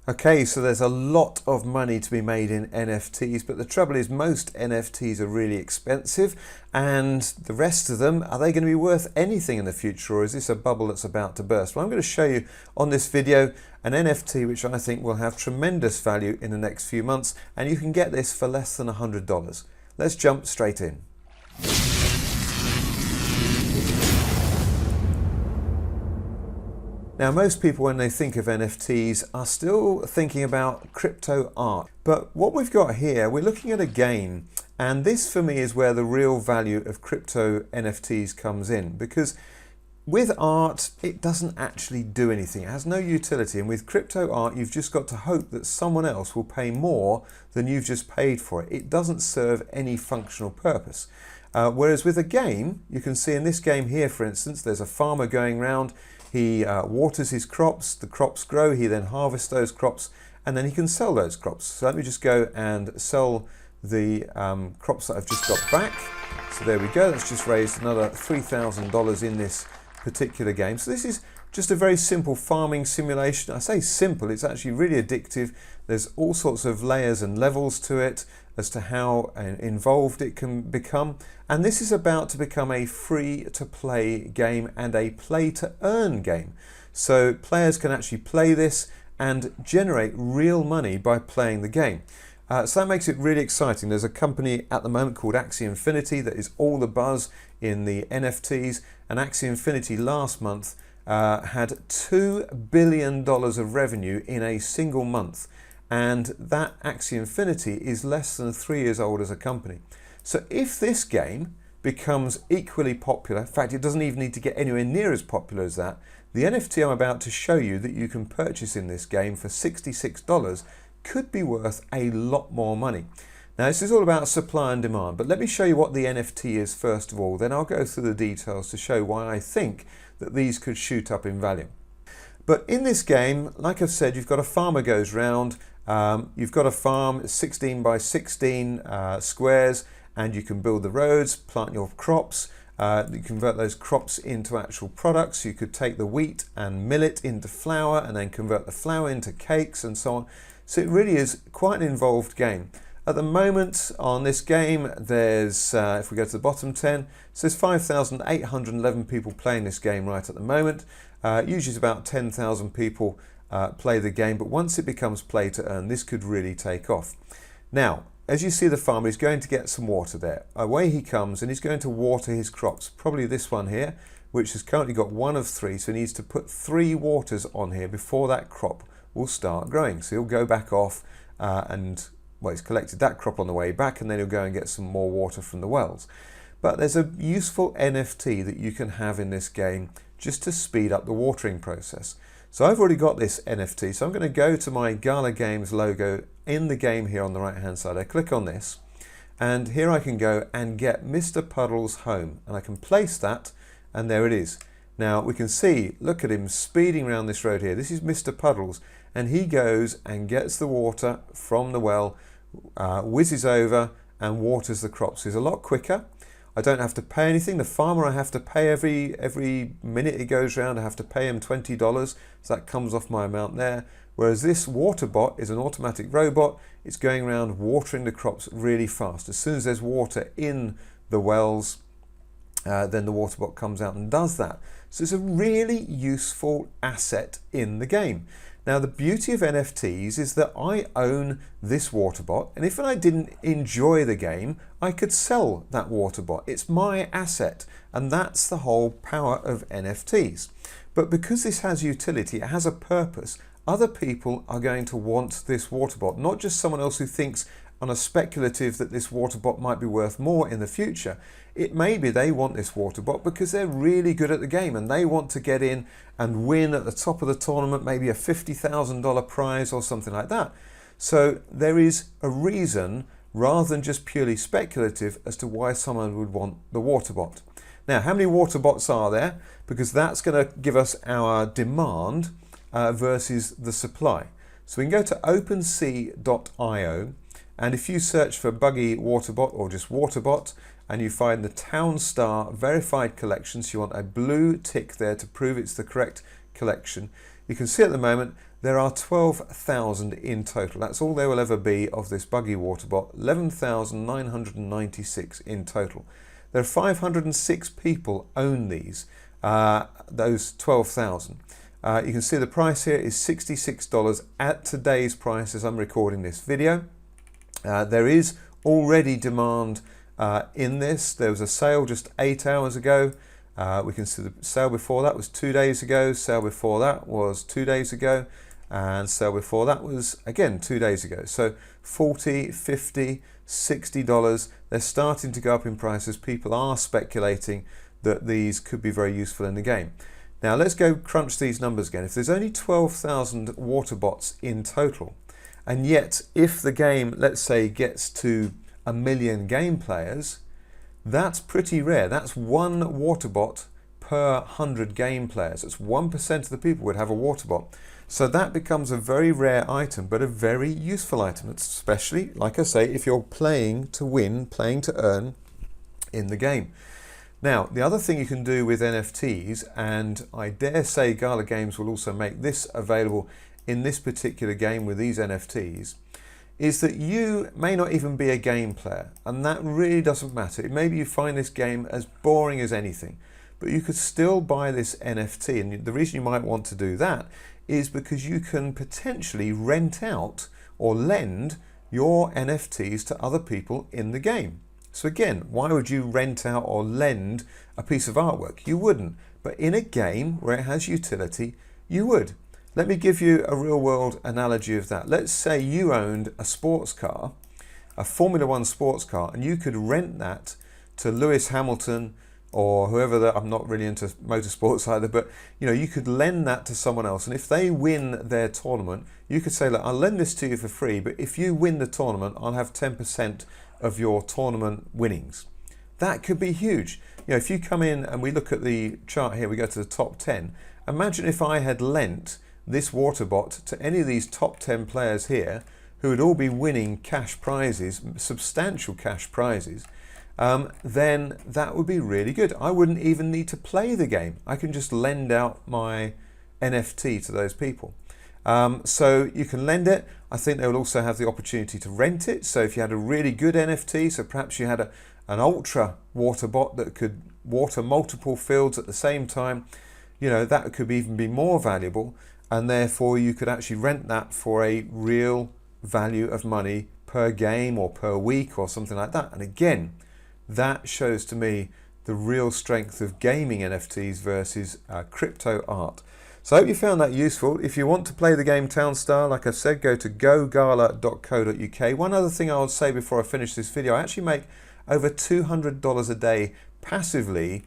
Okay, so there's a lot of money to be made in NFTs, but the trouble is most NFTs are really expensive, and the rest of them, are they going to be worth anything in the future, or is this a bubble that's about to burst? Well, I'm going to show you on this video an NFT which I think will have tremendous value in the next few months, and you can get this for less than $100. Let's jump straight in. Now, most people, when they think of NFTs, are still thinking about crypto art. But what we've got here, we're looking at a game, and this for me is where the real value of crypto NFTs comes in, because with art, it doesn't actually do anything. It has no utility. And with crypto art, you've just got to hope that someone else will pay more than you've just paid for it. It doesn't serve any functional purpose. Whereas with a game, you can see in this game here, for instance, there's a farmer going around. He waters his crops, the crops grow, he then harvests those crops, and then he can sell those crops. So let me just go and sell the crops that I've just got back. So there we go, that's just raised another $3,000 in this particular game. So this is just a very simple farming simulation. I say simple, it's actually really addictive. There's all sorts of layers and levels to it as to how involved it can become. And this is about to become a free-to-play game and a play-to-earn game. So players can actually play this and generate real money by playing the game. So that makes it really exciting. There's a company at the moment called Axie Infinity that is all the buzz in the NFTs, and Axie Infinity last month had $2 billion of revenue in a single month. And that Axie Infinity is less than 3 years old as a company. So if this game becomes equally popular, in fact, it doesn't even need to get anywhere near as popular as that, the NFT I'm about to show you that you can purchase in this game for $66 could be worth a lot more money. Now, this is all about supply and demand, but let me show you what the NFT is first of all, then I'll go through the details to show why I think that these could shoot up in value. But in this game, like I've said, you've got a farmer goes round. You've got a farm, 16 by 16 squares, and you can build the roads, plant your crops, you convert those crops into actual products. You could take the wheat and mill it into flour and then convert the flour into cakes and so on. So it really is quite an involved game. At the moment on this game, there's, if we go to the bottom 10, so there's 5,811 people playing this game right at the moment. Usually it's about 10,000 people play the game, but once it becomes play to earn, this could really take off. Now, as you see, the farmer is going to get some water there. Away he comes and he's going to water his crops, probably this one here, which has currently got 1 of 3, so he needs to put 3 waters on here before that crop will start growing. So he'll go back off and, well, he's collected that crop on the way back, and then he'll go and get some more water from the wells. But there's a useful NFT that you can have in this game just to speed up the watering process. So I've already got this NFT, so I'm going to go to my Gala Games logo in the game here on the right hand side. I click on this, and here I can go and get Mr. Puddle's home, and I can place that, and there it is. Now we can see, look at him speeding around this road here. This is Mr. Puddle's, and he goes and gets the water from the well, whizzes over and waters the crops. He's a lot quicker. I don't have to pay anything. The farmer, I have to pay every minute he goes around. I have to pay him $20, so that comes off my amount there. Whereas this water bot is an automatic robot. It's going around watering the crops really fast. As soon as there's water in the wells, then the water bot comes out and does that. So it's a really useful asset in the game. Now, the beauty of NFTs is that I own this water bot, and if I didn't enjoy the game, I could sell that water bot. It's my asset, and that's the whole power of NFTs. But because this has utility, it has a purpose, other people are going to want this water bot, not just someone else who thinks on a speculative that this water bot might be worth more in the future. It may be they want this water bot because they're really good at the game and they want to get in and win at the top of the tournament, maybe a $50,000 prize or something like that. So there is a reason, rather than just purely speculative, as to why someone would want the water bot. Now, how many water bots are there? Because that's going to give us our demand versus the supply. So we can go to OpenSea.io, and if you search for Buggy Waterbot or just Waterbot, and you find the Town Star verified collection, so you want a blue tick there to prove it's the correct collection, you can see at the moment there are 12,000 in total. That's all there will ever be of this buggy water bot, 11,996 in total. There are 506 people own these, those 12,000. You can see the price here is $66 at today's price as I'm recording this video. There is already demand in this. There was a sale just 8 hours ago. We can see the sale before that was 2 days ago, sale before that was 2 days ago, and sale before that was again 2 days ago. So $40, $50, $60, they're starting to go up in prices. People are speculating that these could be very useful in the game. Now let's go crunch these numbers again. If there's only 12,000 water bots in total, and yet if the game, let's say, gets to 1 million game players, that's pretty rare. That's one water bot per 100 game players. That's 1% of the people would have a water bot. So that becomes a very rare item, but a very useful item, especially, like I say, if you're playing to win, playing to earn in the game. Now, the other thing you can do with NFTs, and I dare say Gala Games will also make this available in this particular game with these NFTs, is that you may not even be a game player, and that really doesn't matter. Maybe you find this game as boring as anything, but you could still buy this NFT, and the reason you might want to do that is because you can potentially rent out or lend your NFTs to other people in the game. So again, why would you rent out or lend a piece of artwork? You wouldn't, but in a game where it has utility, you would. Let me give you a real world analogy of that. Let's say you owned a sports car, a Formula One sports car, and you could rent that to Lewis Hamilton or whoever that, I'm not really into motorsports either, but you know, you could lend that to someone else. And if they win their tournament, you could say, look, I'll lend this to you for free, but if you win the tournament, I'll have 10% of your tournament winnings. That could be huge. You know, if you come in and we look at the chart here, we go to the top 10. Imagine if I had lent this water bot to any of these top 10 players here who would all be winning cash prizes, substantial cash prizes, then that would be really good. I wouldn't even need to play the game. I can just lend out my NFT to those people. So you can lend it. I think they will also have the opportunity to rent it. So if you had a really good NFT, so perhaps you had an ultra water bot that could water multiple fields at the same time, you know, that could even be more valuable, and therefore you could actually rent that for a real value of money per game or per week or something like that. And again, that shows to me the real strength of gaming NFTs versus crypto art. So I hope you found that useful. If you want to play the game Townstar, like I said, go to gogala.co.uk. One other thing I would say before I finish this video, I actually make over $200 a day passively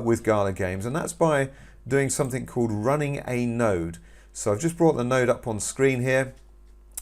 with Gala Games, and that's by doing something called running a node. So I've just brought the node up on screen here.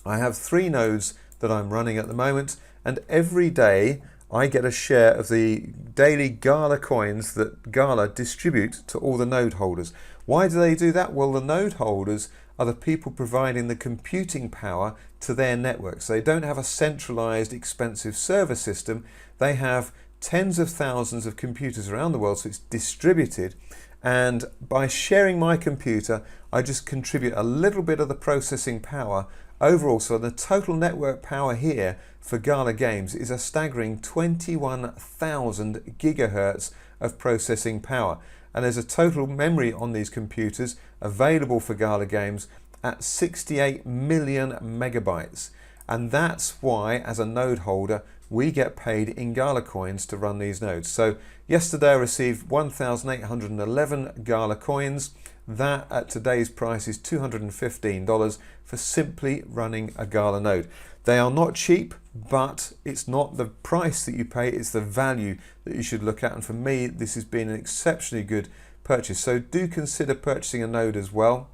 I have 3 nodes that I'm running at the moment, and every day I get a share of the daily Gala coins that Gala distribute to all the node holders. Why do they do that? Well, the node holders are the people providing the computing power to their networks. So they don't have a centralized, expensive server system. They have tens of thousands of computers around the world, so it's distributed. And by sharing my computer, I just contribute a little bit of the processing power overall. So the total network power here for Gala Games is a staggering 21,000 gigahertz of processing power. And there's a total memory on these computers available for Gala Games at 68 million megabytes. And that's why, as a node holder, we get paid in Gala coins to run these nodes. So yesterday I received 1,811 Gala coins. That at today's price is $215 for simply running a Gala node. They are not cheap, but it's not the price that you pay, it's the value that you should look at. And for me, this has been an exceptionally good purchase. So do consider purchasing a node as well.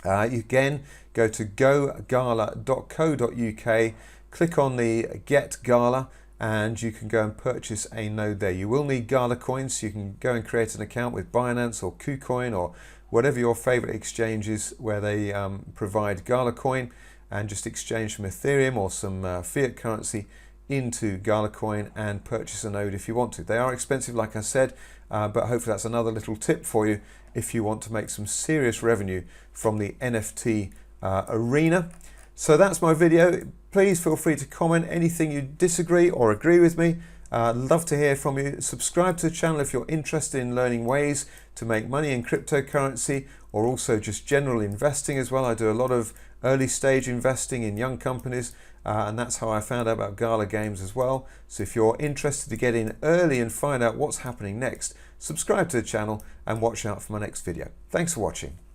You again go to gogala.co.uk, click on the Get Gala, and you can go and purchase a node there. You will need Gala coins, so you can go and create an account with Binance or KuCoin or whatever your favorite exchange is where they provide Gala coin, and just exchange from Ethereum or some fiat currency into Gala coin and purchase a node if you want to. They are expensive, like I said, but hopefully that's another little tip for you if you want to make some serious revenue from the NFT arena. So that's my video. Please feel free to comment anything you disagree or agree with me. I'd love to hear from you. Subscribe to the channel if you're interested in learning ways to make money in cryptocurrency, or also just general investing as well. I do a lot of early stage investing in young companies, and that's how I found out about Gala Games as well. So if you're interested to get in early and find out what's happening next, subscribe to the channel and watch out for my next video. Thanks for watching.